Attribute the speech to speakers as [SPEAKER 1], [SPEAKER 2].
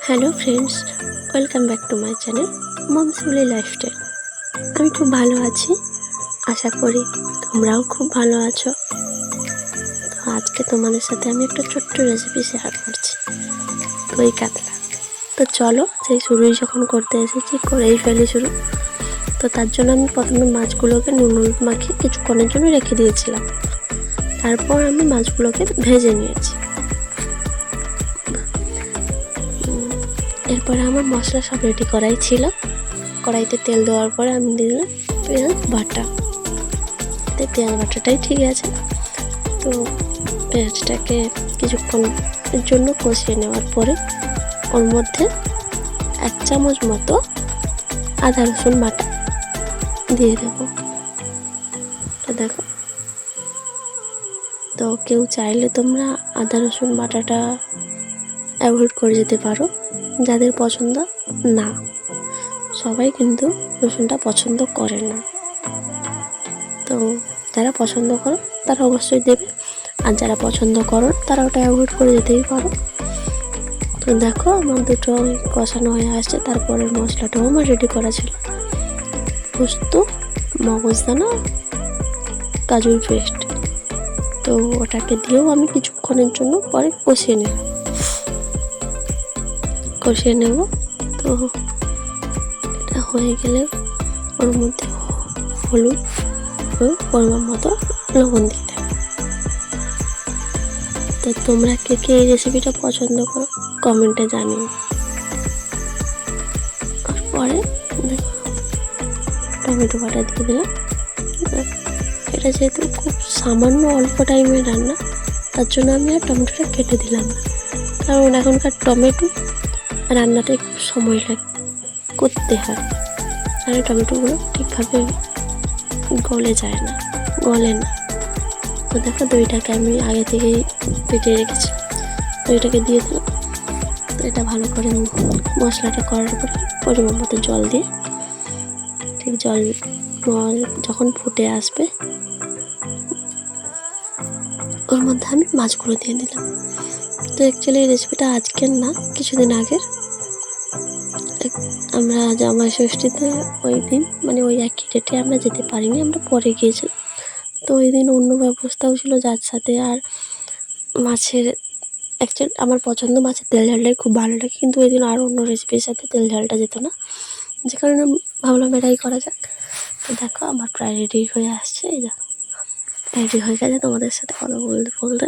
[SPEAKER 1] Hello friends, welcome back to my channel মমসুলি lifestyle. আমি খুব ভালো আছি, আশা করি তোমরাও খুব ভালো আছো। তো আজকে তোমাদের সাথে আমি একটা ছোট্ট রেসিপি শেয়ার করছি, দই কাতলা। তো চলো, সেই শুরুই যখন করতে এসেছি করেই ফেলি শুরু। তো তার জন্য আমি প্রথমে মাছগুলোকে নুন হলুদ মাখিয়ে কিছুক্ষণের জন্য রেখে দিয়েছিলাম। তারপর আমি মাছগুলোকে ভেজে নিয়েছি। এরপরে আমার মশলা সব রেডি করাই ছিল। কড়াইতে তেল দেওয়ার পরে আমি দিলাম পেঁয়াজ বাটা। পেঁয়াজ বাটাটাই ঠিক আছে। তো পেঁয়াজটাকে কিছুক্ষণের জন্য কষিয়ে নেওয়ার পরে ওর মধ্যে 1 চামচ মতো আদা রসুন বাটা দিয়ে দেবো। তো দেখো, তো কেউ চাইলে তোমরা আদা রসুন বাটাটা অ্যাভয়েড করে যেতে পারো, যাদের পছন্দ না। সবাই কিন্তু রসুনটা পছন্দ করে না, তো যারা পছন্দ করো তারা অবশ্যই দেবে, আর যারা পছন্দ করো তারা ওটা অ্যাভয়েড করে যেতেই পারো। তো দেখো, আমার দুটো কষানো হয়ে আসছে। তারপরের মশলাটাও আমার রেডি করা ছিল, পোস্ত, মগজদানা, কাজুর পেস্ট। তো ওটাকে দিয়েও আমি কিছুক্ষণের জন্য পরে কষিয়ে নেব। তো এটা হয়ে গেলে ওর মধ্যে হলুদ ও পরিমাণ মতো লবণ দিয়ে দেব। তো তোমরা কে কে এই রেসিপিটা পছন্দ করো কমেন্টে জানিও। তারপরে টমেটো বাটা দিয়ে দিলাম। এটা যেহেতু খুব সামান্য অল্প টাইমের রান্না, তার জন্য আমি আর টমেটোটা কেটে দিলাম না, কারণ এখনকার টমেটো রান্নাতে খুব সময় লাগে, করতে হয়, আর এই টমেটোগুলো ঠিকভাবে গলে না। তো দেখো, দইটাকে আমি আগে থেকেই পেটে রেখেছি, দইটাকে দিয়ে দিলাম। তো এটা ভালো করে মশলাটা করার পরে পরিমাণ মতো জল দিয়ে, ঠিক জল যখন ফুটে আসবে ওর মধ্যে আমি মাছগুলো দিয়ে দিলাম। তো অ্যাকচুয়ালি এই রেসিপিটা আজকের না, কিছুদিন আগের। আমরা জামাই ষষ্ঠীতে ওই দিন, মানে ওই একই ডেটে আমরা যেতে পারিনি, আমরা পরে গিয়েছিলাম। তো ওই দিন অন্য ব্যবস্থাও ছিল, যার সাথে আর মাছের অ্যাকচুয়ালি আমার পছন্দ মাছের তেল ঝালটাই খুব ভালো লাগে, কিন্তু ওই দিন আর অন্য রেসিপির সাথে তেল ঝালটা যেত না, যে কারণে ভাবলাম এটাই করা যাক। তো দেখো, আমার প্রায় রেডি হয়ে আসছে। এই দেখো, রেডি হয়ে গেছে। তোমাদের সাথে কথা বলতে